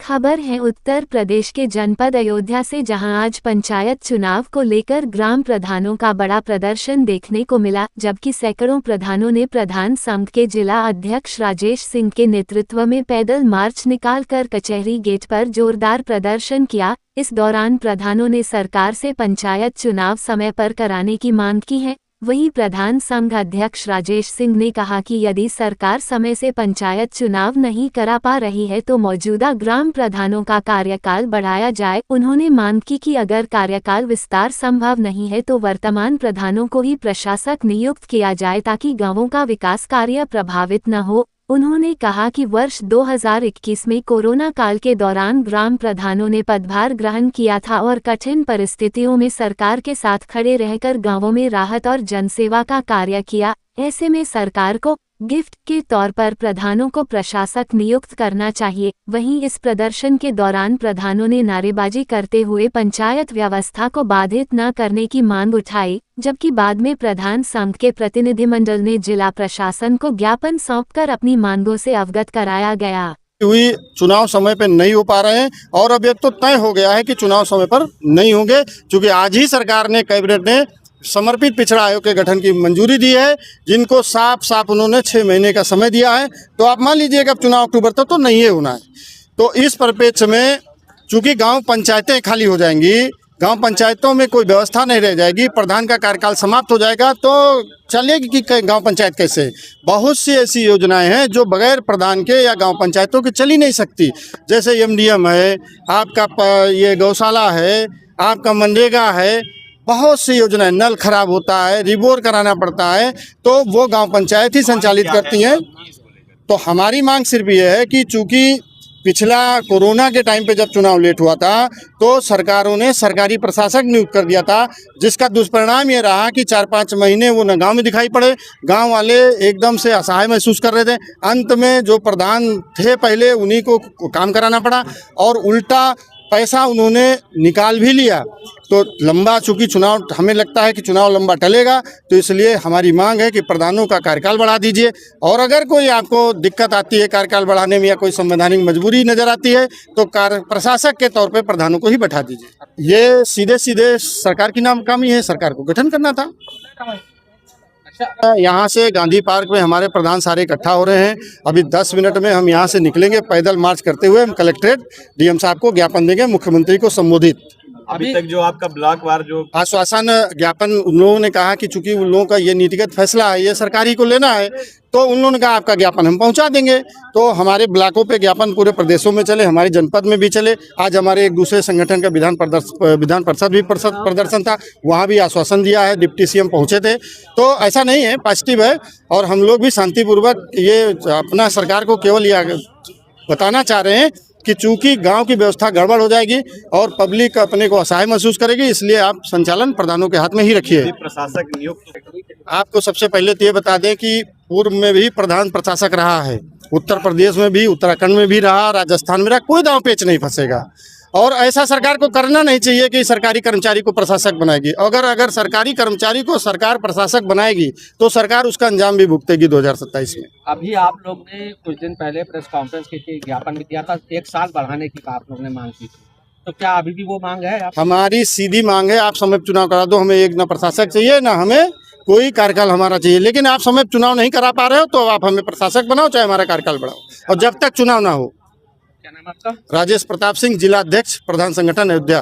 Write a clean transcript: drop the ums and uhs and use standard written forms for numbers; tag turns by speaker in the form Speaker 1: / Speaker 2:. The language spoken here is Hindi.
Speaker 1: खबर है उत्तर प्रदेश के जनपद अयोध्या से, जहां आज पंचायत चुनाव को लेकर ग्राम प्रधानों का बड़ा प्रदर्शन देखने को मिला, जबकि सैकड़ों प्रधानों ने प्रधान संघ के जिला अध्यक्ष राजेश सिंह के नेतृत्व में पैदल मार्च निकालकर कचहरी गेट पर जोरदार प्रदर्शन किया। इस दौरान प्रधानों ने सरकार से पंचायत चुनाव समय पर कराने की मांग की है। वहीं प्रधान संघ अध्यक्ष राजेश सिंह ने कहा कि यदि सरकार समय से पंचायत चुनाव नहीं करा पा रही है तो मौजूदा ग्राम प्रधानों का कार्यकाल बढ़ाया जाए। उन्होंने मांग की कि अगर कार्यकाल विस्तार संभव नहीं है तो वर्तमान प्रधानों को ही प्रशासक नियुक्त किया जाए ताकि गांवों का विकास कार्य प्रभावित न हो। उन्होंने कहा कि वर्ष 2021 में कोरोना काल के दौरान ग्राम प्रधानों ने पदभार ग्रहण किया था और कठिन परिस्थितियों में सरकार के साथ खड़े रहकर गांवों में राहत और जनसेवा का कार्य किया। ऐसे में सरकार को गिफ्ट के तौर पर प्रधानों को प्रशासक नियुक्त करना चाहिए। वहीं इस प्रदर्शन के दौरान प्रधानों ने नारेबाजी करते हुए पंचायत व्यवस्था को बाधित न करने की मांग उठाई, जबकि बाद में प्रधान संघ के प्रतिनिधिमंडल ने जिला प्रशासन को ज्ञापन सौंपकर अपनी मांगों से अवगत कराया गया।
Speaker 2: हुई चुनाव समय पर नहीं हो पा रहे हैं और अब एक तो तय हो गया है कि चुनाव समय पर नहीं होंगे, क्योंकि आज ही सरकार ने, कैबिनेट ने समर्पित पिछड़ा आयोग के गठन की मंजूरी दी है, जिनको साफ उन्होंने 6 महीने का समय दिया है। तो आप मान लीजिए कि अब चुनाव अक्टूबर तक तो नहीं है होना है। तो इस परिप्रेक्ष्य में चूंकि गांव पंचायतें खाली हो जाएंगी, गांव पंचायतों में कोई व्यवस्था नहीं रह जाएगी, प्रधान का कार्यकाल समाप्त हो जाएगा, तो चलेगी कि गांव पंचायत कैसे। बहुत सी ऐसी योजनाएं हैं जो बगैर प्रधान के या गांव पंचायतों के चल ही नहीं सकती, जैसे MDM है, आपका ये गौशाला है, आपका मनरेगा है, बहुत सी योजनाएं। नल खराब होता है, रिबोर कराना पड़ता है, तो वो गांव पंचायत ही संचालित करती हैं। तो हमारी मांग सिर्फ ये है कि चूंकि पिछला कोरोना के टाइम पे जब चुनाव लेट हुआ था तो सरकारों ने सरकारी प्रशासक नियुक्त कर दिया था, जिसका दुष्परिणाम ये रहा कि 4-5 महीने वो न गाँव में दिखाई पड़े, गाँव वाले एकदम से असहाय महसूस कर रहे थे। अंत में जो प्रधान थे पहले उन्हीं को काम कराना पड़ा और उल्टा पैसा उन्होंने निकाल भी लिया। तो लंबा, चूंकि चुनाव, हमें लगता है कि चुनाव लंबा टलेगा, तो इसलिए हमारी मांग है कि प्रधानों का कार्यकाल बढ़ा दीजिए। और अगर कोई आपको दिक्कत आती है कार्यकाल बढ़ाने में या कोई संवैधानिक मजबूरी नज़र आती है तो प्रशासक के तौर पे प्रधानों को ही बैठा दीजिए। ये सीधे सीधे सरकार की नाकामी है, सरकार को गठन करना था। यहाँ से गांधी पार्क में हमारे प्रधान सारे इकट्ठा हो रहे हैं। अभी 10 मिनट में हम यहाँ से निकलेंगे, पैदल मार्च करते हुए हम कलेक्ट्रेट DM साहब को ज्ञापन देंगे, मुख्यमंत्री को संबोधित।
Speaker 3: अभी तक जो आपका ब्लॉक वार जो
Speaker 2: आश्वासन ज्ञापन, उन लोगों ने कहा कि चूंकि उन लोगों का ये नीतिगत फैसला है, ये सरकारी को लेना है, तो उन लोगों ने कहा आपका ज्ञापन हम पहुंचा देंगे। तो हमारे ब्लॉकों पे ज्ञापन पूरे प्रदेशों में चले, हमारे जनपद में भी चले। आज हमारे एक दूसरे संगठन का विधान परिषद भी प्रदर्शन था, वहाँ भी आश्वासन दिया है, डिप्टी CM पहुँचे थे। तो ऐसा नहीं है, पॉजिटिव है। और हम लोग भी शांतिपूर्वक ये अपना सरकार को केवल यह बताना चाह रहे हैं कि चूंकि गांव की व्यवस्था गड़बड़ हो जाएगी और पब्लिक अपने को असहाय महसूस करेगी, इसलिए आप संचालन प्रधानों के हाथ में ही रखिए।
Speaker 3: प्रशासक नियुक्त,
Speaker 2: आपको सबसे पहले तो ये बता दें कि पूर्व में भी प्रधान प्रशासक रहा है, उत्तर प्रदेश में भी, उत्तराखंड में भी रहा, राजस्थान में रहा, कोई दांव पेच नहीं फंसेगा। और ऐसा सरकार को करना नहीं चाहिए कि सरकारी कर्मचारी को प्रशासक बनाएगी। अगर सरकारी कर्मचारी को सरकार प्रशासक बनाएगी तो सरकार उसका अंजाम भी भुगतेगी 2027 में।
Speaker 4: अभी आप लोग ने कुछ दिन पहले प्रेस कॉन्फ्रेंस की ज्ञापन भी दिया था, 1 साल बढ़ाने की आप लोग ने मांग की थी, तो क्या अभी भी वो मांग है?
Speaker 2: हमारी सीधी मांग है, आप समय चुनाव करा दो। हमें एक ना प्रशासक चाहिए, ना हमें कोई कार्यकाल हमारा चाहिए। लेकिन आप समय चुनाव नहीं करा पा रहे हो तो आप हमें प्रशासक बनाओ, चाहे हमारा कार्यकाल बढ़ाओ, और जब तक चुनाव ना हो।
Speaker 4: क्या नाम आपका?
Speaker 2: राजेश प्रताप सिंह, जिला अध्यक्ष, प्रधान संगठन, अयोध्या।